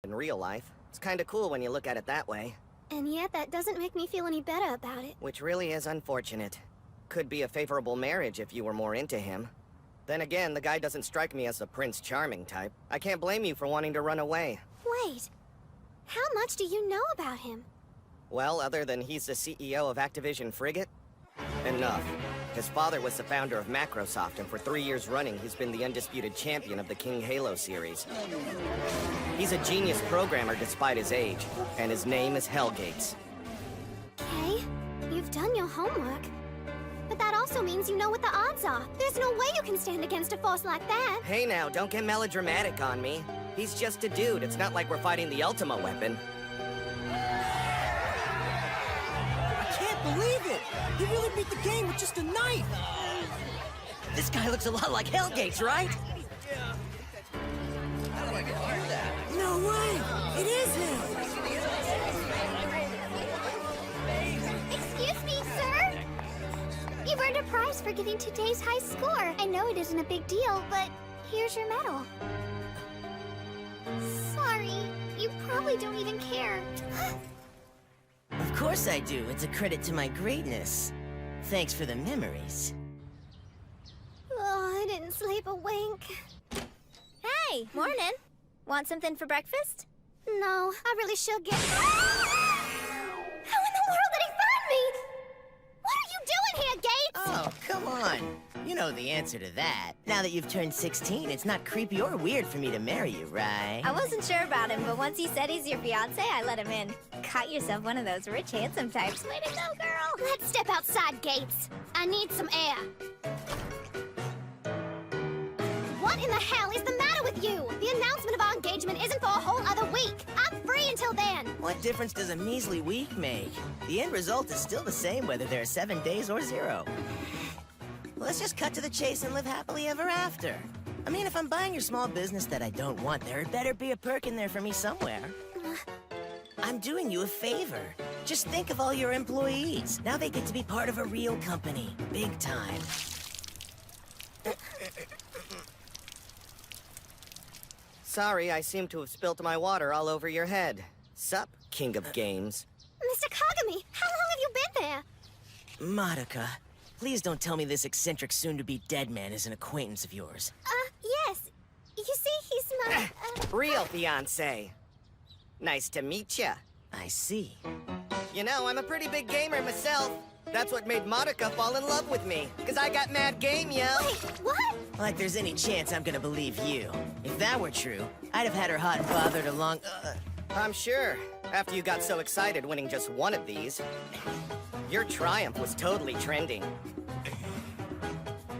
in real life. It's kinda cool when you look at it that way. And yet that doesn't make me feel any better about it. Which really is unfortunate. Could be a favorable marriage if you were more into him. Then again, the guy doesn't strike me as the Prince Charming type. I can't blame you for wanting to run away. Wait. How much do you know about him? Well, other than he's the CEO of Activision Frigate? Enough. His father was the founder of Macrosoft, and for 3 years running, he's been the undisputed champion of the King Halo series. He's a genius programmer despite his age, and his name is Hellgates. Okay, you've done your homework. But that also means you know what the odds are. There's no way you can stand against a force like that. Hey now, don't get melodramatic on me. He's just a dude. It's not like we're fighting the Ultima weapon. I can't believe it! He really beat the game with just a knife! This guy looks a lot like Hellgates, right? No way! It is him! Excuse me, sir? You've earned a prize for getting today's high score. I know it isn't a big deal, but here's your medal. Sorry, you probably don't even care. Of course I do. It's a credit to my greatness. Thanks for the memories. Oh, I didn't sleep a wink. Hey, morning. Want something for breakfast? No, I really should get... How in the world did he find me? What are you doing here, Gates? Oh, come on. You know the answer to that. Now that you've turned 16, it's not creepy or weird for me to marry you, right? I wasn't sure about him, but once he said he's your fiancé, I let him in. Got yourself one of those rich, handsome types. Way to go, girl! Let's step outside, Gates. I need some air. What in the hell is the matter with you? The announcement of our engagement isn't for a whole other week. I'm free until then. What difference does a measly week make? The end result is still the same whether there are 7 days or 0. Let's just cut to the chase and live happily ever after. I mean, if I'm buying your small business that I don't want, there had better be a perk in there for me somewhere. I'm doing you a favor. Just think of all your employees. Now they get to be part of a real company. Big time. Sorry, I seem to have spilt my water all over your head. Sup, King of Games? Mr. Kagami, how long have you been there? Madoka, please don't tell me this eccentric soon-to-be dead man is an acquaintance of yours. Yes. You see, he's my, Real fiancé. Nice to meet ya. I see. You know, I'm a pretty big gamer myself. That's what made Madoka fall in love with me. 'Cause I got mad game, yo. Wait, what? Like there's any chance I'm gonna believe you. If that were true, I'd have had her hot and bothered along... I'm sure. After you got so excited winning just one of these. Your triumph was totally trending.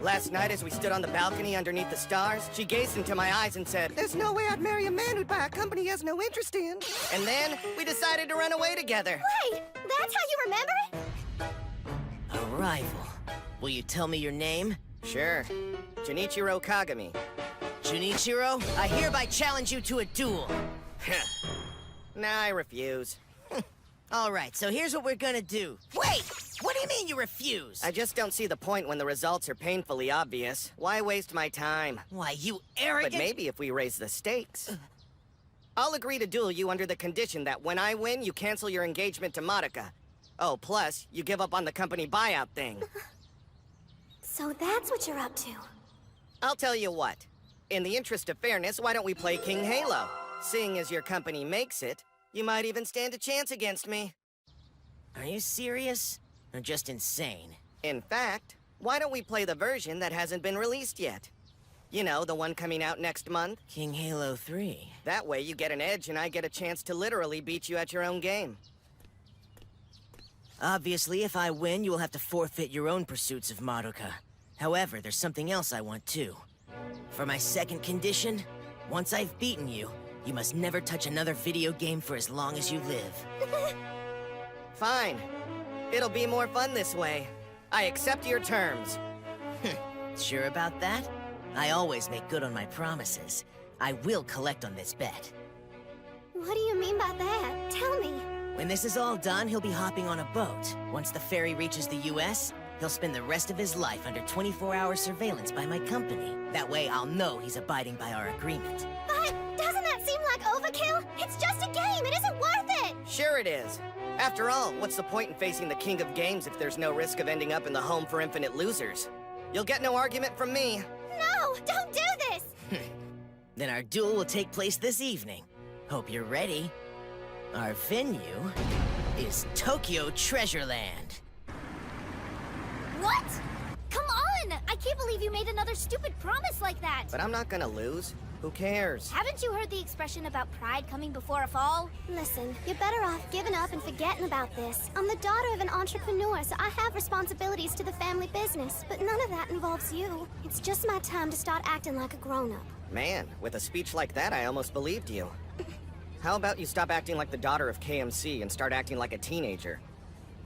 Last night, as we stood on the balcony underneath the stars, she gazed into my eyes and said, "There's no way I'd marry a man who'd buy a company he has no interest in." And then, we decided to run away together. Wait, that's how you remember it? A rival. Will you tell me your name? Sure. Junichirou Kagami. Junichirou, I hereby challenge you to a duel. Nah, I refuse. All right, so here's what we're gonna do. Wait! What do you mean you refuse? I just don't see the point when the results are painfully obvious. Why waste my time? Why, you arrogant... But maybe if we raise the stakes. I'll agree to duel you under the condition that when I win, you cancel your engagement to Madoka. Oh, plus, you give up on the company buyout thing. So that's what you're up to. I'll tell you what. In the interest of fairness, why don't we play King Halo? Seeing as your company makes it, you might even stand a chance against me. Are you serious? Or just insane? In fact, why don't we play the version that hasn't been released yet? You know, the one coming out next month? King Halo 3. That way you get an edge and I get a chance to literally beat you at your own game. Obviously, if I win, you will have to forfeit your own pursuits of Madoka. However, there's something else I want too. For my second condition, once I've beaten you, you must never touch another video game for as long as you live. Fine. It'll be more fun this way. I accept your terms. Sure about that? I always make good on my promises. I will collect on this bet. What do you mean by that? Tell me. When this is all done, he'll be hopping on a boat. Once the ferry reaches the US, he'll spend the rest of his life under 24-hour surveillance by my company. That way I'll know he's abiding by our agreement. But doesn't that seem like overkill? It's just Sure it is. After all, what's the point in facing the king of games if there's no risk of ending up in the home for infinite losers? You'll get no argument from me. No, don't do this! Then our duel will take place this evening. Hope you're ready. Our venue is Tokyo Treasureland. What? Come on! I can't believe you made another stupid promise like that! But I'm not gonna lose. Who cares? Haven't you heard the expression about pride coming before a fall? Listen, you're better off giving up and forgetting about this. I'm the daughter of an entrepreneur, so I have responsibilities to the family business, but none of that involves you. It's just my time to start acting like a grown-up. Man, with a speech like that, I almost believed you. How about you stop acting like the daughter of KMC and start acting like a teenager?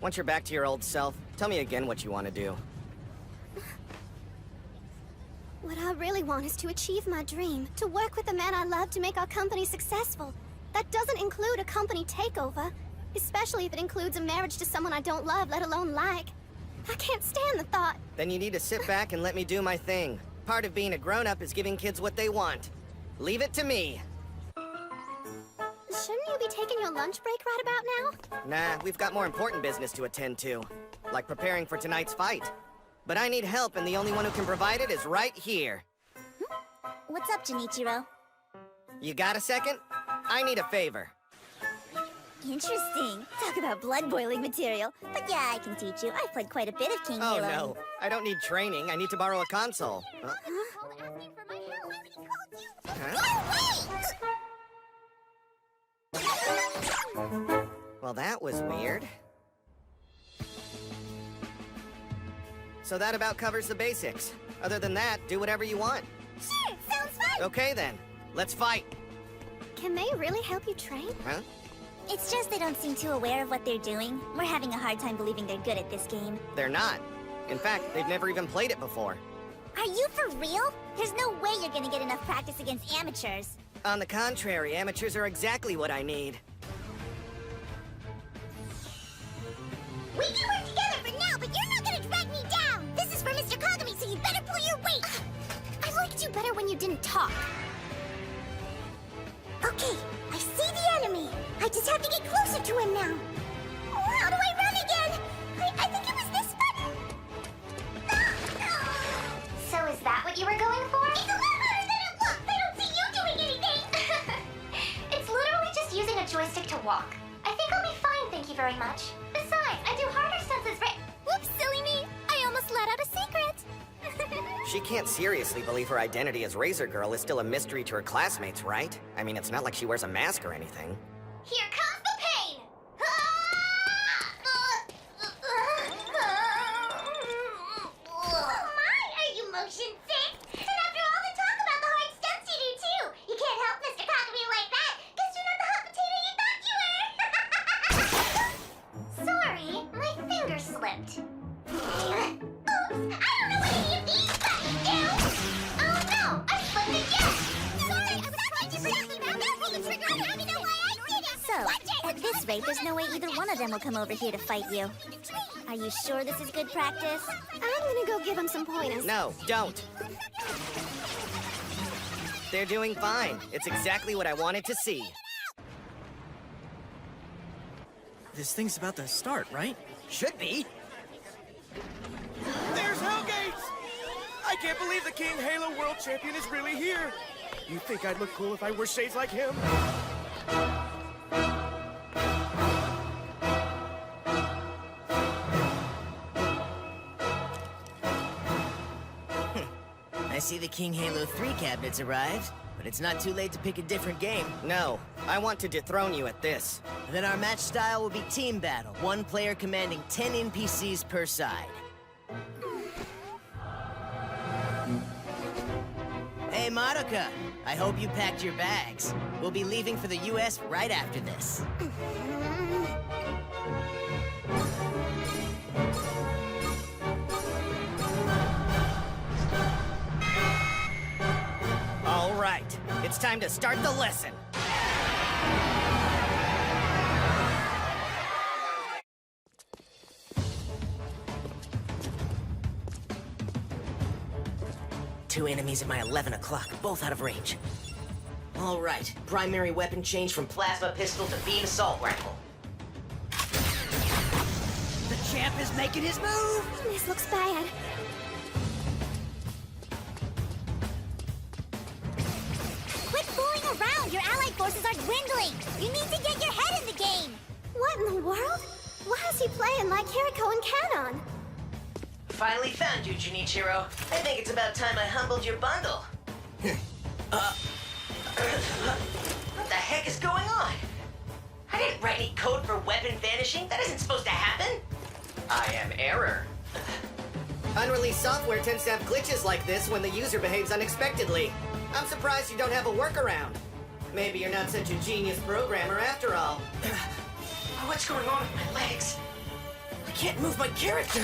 Once you're back to your old self, tell me again what you want to do. What I really want is to achieve my dream, to work with the man I love to make our company successful. That doesn't include a company takeover, especially if it includes a marriage to someone I don't love, let alone like. I can't stand the thought. Then you need to sit back and let me do my thing. Part of being a grown-up is giving kids what they want. Leave it to me. Shouldn't you be taking your lunch break right about now? Nah, we've got more important business to attend to, like preparing for tonight's fight. But I need help, and the only one who can provide it is right here. What's up, Junichirou? You got a second? I need a favor. Interesting. Talk about blood-boiling material. But yeah, I can teach you. I've played quite a bit of King Oh Halo. no, I don't need training. I need to borrow a console. Well, that was weird. So that about covers the basics. Other than that, do whatever you want. Sure, sounds fun! Okay then, let's fight. Can they really help you train? Huh? It's just they don't seem too aware of what they're doing. We're having a hard time believing they're good at this game. They're not. In fact, they've never even played it before. Are you for real? There's no way you're gonna get enough practice against amateurs. On the contrary, amateurs are exactly what I need. We can work together for now, but you're not gonna drag me down! This is for Mr. Kagami, so you better pull your weight! I liked you better when you didn't talk. Okay, I see the enemy. I just have to get closer to him now. How do I run again? I think it was this button. So is that what you were going for? It's a lot harder than it looks! I don't see you doing anything! It's literally just using a joystick to walk. I think I'll be fine, thank you very much. Besides, I do harder stunts as Whoops, silly me! I almost let out a secret! She can't seriously believe her identity as Razor Girl is still a mystery to her classmates, right? I mean, it's not like she wears a mask or anything. Here comes the pain! Oh my, are you motion sick? And after all the talk about the hard stunts you do too! You can't help Mr. Kagami like that, because you're not the hot potato you thought you were! Sorry, my finger slipped. Oops, I don't know what any of these buttons do! Oh no, I slipped again! Sorry, I was trying to forget the map. Now pull the trigger and have me know why I did it! So, at this rate, there's no way either one of them will come over here to fight you. Are you sure this is good practice? I'm gonna go give him some pointers. No, don't. They're doing fine. It's exactly what I wanted to see. This thing's about to start, right? Should be. There's Hellgates! I can't believe the King Halo World Champion is really here. You think I'd look cool if I wore shades like him? I see the King Halo 3 cabinets arrived, but it's not too late to pick a different game. No, I want to dethrone you at this. Then our match style will be team battle, one player commanding 10 NPCs per side. Hey, Madoka, I hope you packed your bags. We'll be leaving for the US right after this. All right, it's time to start the lesson. Two enemies at my 11 o'clock, both out of range. All right, primary weapon change from plasma pistol to beam assault rifle. champ is making his move! This looks bad. Quit fooling around! Your allied forces are dwindling! You need to get your head in the game! What in the world? Why is he playing like Kiriko and Kanon? Finally found you, Junichirou. I think it's about time I humbled your bundle. What the heck is going on? I didn't write any code for weapon vanishing. That isn't supposed to happen. I am Error. Unreleased software tends to have glitches like this when the user behaves unexpectedly. I'm surprised you don't have a workaround. Maybe you're not such a genius programmer after all. What's going on with my legs? I can't move my character.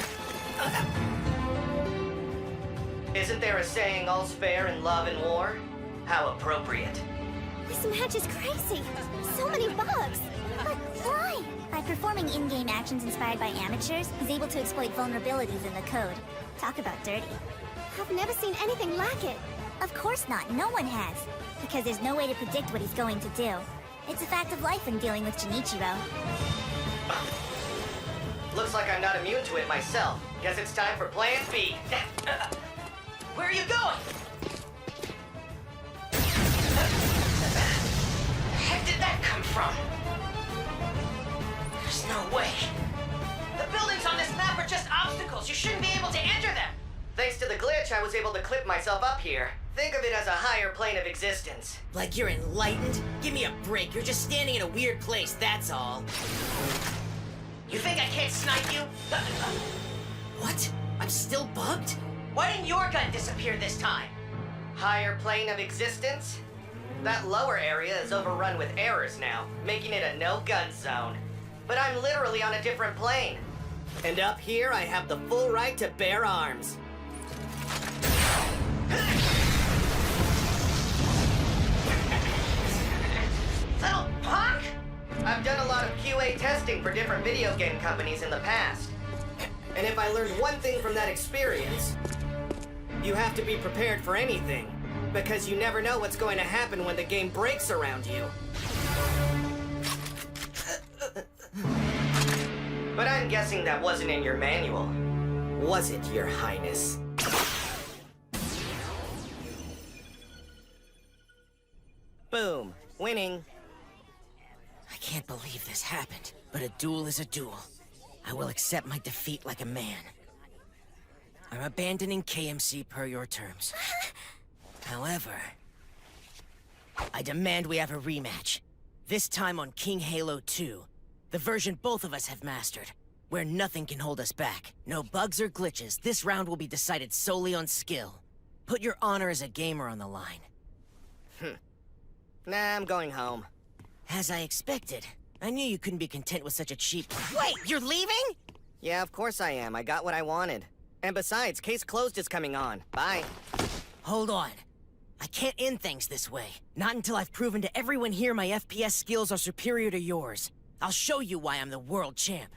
Isn't there a saying, all's fair in love and war? How appropriate. This match is crazy. So many bugs. But why? By performing in-game actions inspired by amateurs, he's able to exploit vulnerabilities in the code. Talk about dirty. I've never seen anything like it. Of course not. No one has. Because there's no way to predict what he's going to do. It's a fact of life in dealing with Junichirou. Looks like I'm not immune to it myself. Guess it's time for Plan B. Where are you going? The heck did that come from? There's no way. The buildings on this map are just obstacles. You shouldn't be able to enter them. Thanks to the glitch, I was able to clip myself up here. Think of it as a higher plane of existence. Like you're enlightened? Give me a break. You're just standing in a weird place, that's all. You think I can't snipe you? What? I'm still bugged? Why didn't your gun disappear this time? Higher plane of existence? That lower area is overrun with errors now, making it a no-gun zone. But I'm literally on a different plane. And up here, I have the full right to bear arms. Little punk! I've done a lot of QA testing for different video game companies in the past. And if I learned one thing from that experience, you have to be prepared for anything, because you never know what's going to happen when the game breaks around you. But I'm guessing that wasn't in your manual. Was it, Your Highness? Boom. Winning. I can't believe this happened, but a duel is a duel. I will accept my defeat like a man. I'm abandoning KMC per your terms. However, I demand we have a rematch. This time on King Halo 2. The version both of us have mastered, where nothing can hold us back. No bugs or glitches. This round will be decided solely on skill. Put your honor as a gamer on the line. Nah, I'm going home. As I expected. I knew you couldn't be content with such a cheap... Wait, you're leaving? Yeah, of course I am. I got what I wanted. And besides, case closed is coming on. Bye. Hold on. I can't end things this way. Not until I've proven to everyone here my FPS skills are superior to yours. I'll show you why I'm the world champ.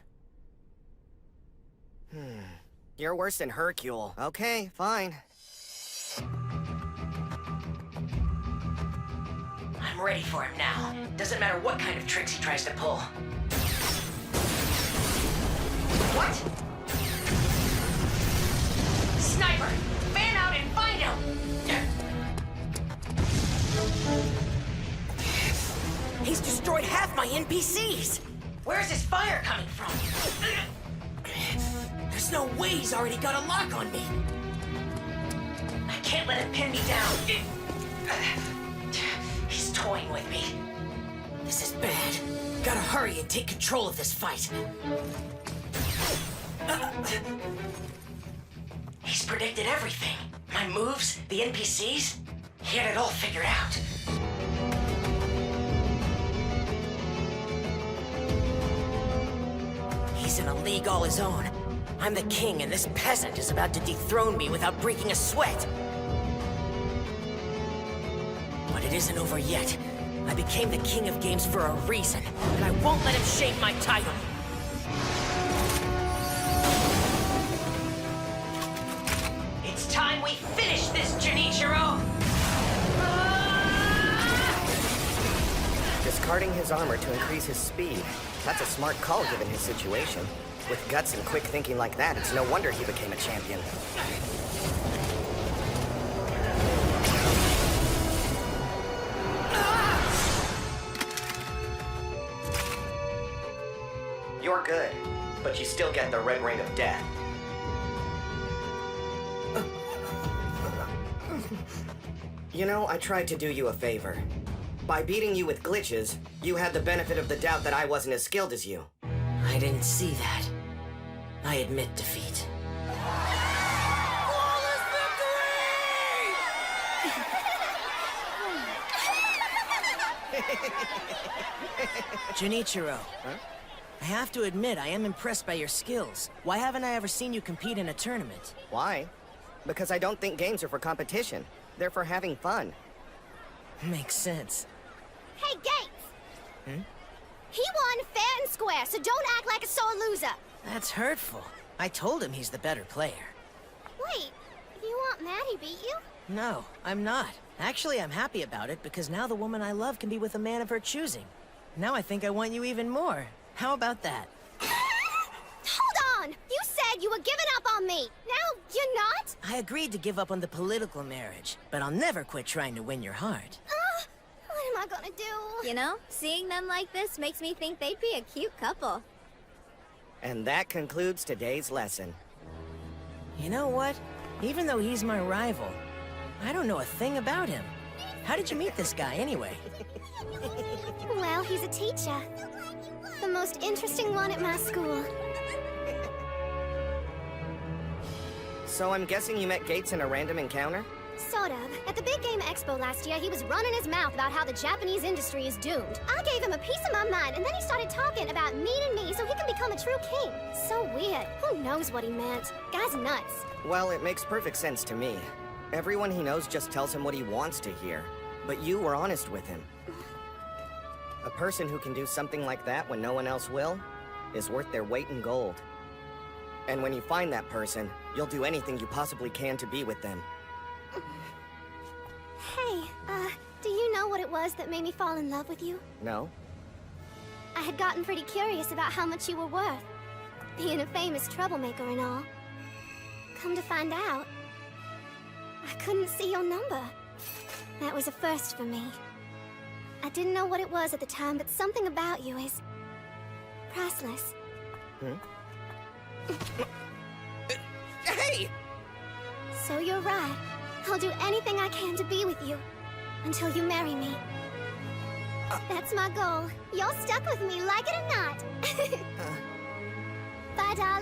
You're worse than Hercule. Okay, fine. I'm ready for him now. Doesn't matter what kind of tricks he tries to pull. What? Sniper! Fan out and find him! He's destroyed half my NPCs! Where's his fire coming from? There's no way he's already got a lock on me. I can't let him pin me down. He's toying with me. This is bad. Gotta hurry and take control of this fight. He's predicted everything. My moves, the NPCs. He had it all figured out. He's in a league all his own. I'm the king, and this peasant is about to dethrone me without breaking a sweat. But it isn't over yet. I became the king of games for a reason, and I won't let him shape my title. It's time we finish this, Junichirou! Discarding his armor to increase his speed. That's a smart call given his situation. With guts and quick thinking like that, it's no wonder he became a champion. You're good, but you still get the red ring of death. You know, I tried to do you a favor. By beating you with glitches, you had the benefit of the doubt that I wasn't as skilled as you. I didn't see that. I admit defeat. Junichirou. Huh? I have to admit, I am impressed by your skills. Why haven't I ever seen you compete in a tournament? Why? Because I don't think games are for competition. They're for having fun. Makes sense. Hey, Gates! He won fair and square, so don't act like a sore loser. That's hurtful. I told him he's the better player. Wait, you aren't mad he beat you? No, I'm not. Actually, I'm happy about it because now the woman I love can be with a man of her choosing. Now I think I want you even more. How about that? Hold on! You said you were giving up on me. Now you're not? I agreed to give up on the political marriage, but I'll never quit trying to win your heart. What am I gonna do? You know, seeing them like this makes me think they'd be a cute couple. And that concludes today's lesson. You know what? Even though he's my rival, I don't know a thing about him. How did you meet this guy anyway? Well, he's a teacher. The most interesting one at my school. So I'm guessing you met Gates in a random encounter? Sort of. At the Big Game Expo last year, he was running his mouth about how the Japanese industry is doomed. I gave him a piece of my mind, and then he started talking about needing me so he can become a true king. So weird. Who knows what he meant? Guy's nuts. Well, it makes perfect sense to me. Everyone he knows just tells him what he wants to hear. But you were honest with him. A person who can do something like that when no one else will is worth their weight in gold. And when you find that person, you'll do anything you possibly can to be with them. Hey, do you know what it was that made me fall in love with you? No? I had gotten pretty curious about how much you were worth. Being a famous troublemaker and all. Come to find out, I couldn't see your number. That was a first for me. I didn't know what it was at the time, but something about you is priceless. Hey! So you're right. I'll do anything I can to be with you. Until you marry me. That's my goal. You're stuck with me, like it or not. Bye, darling.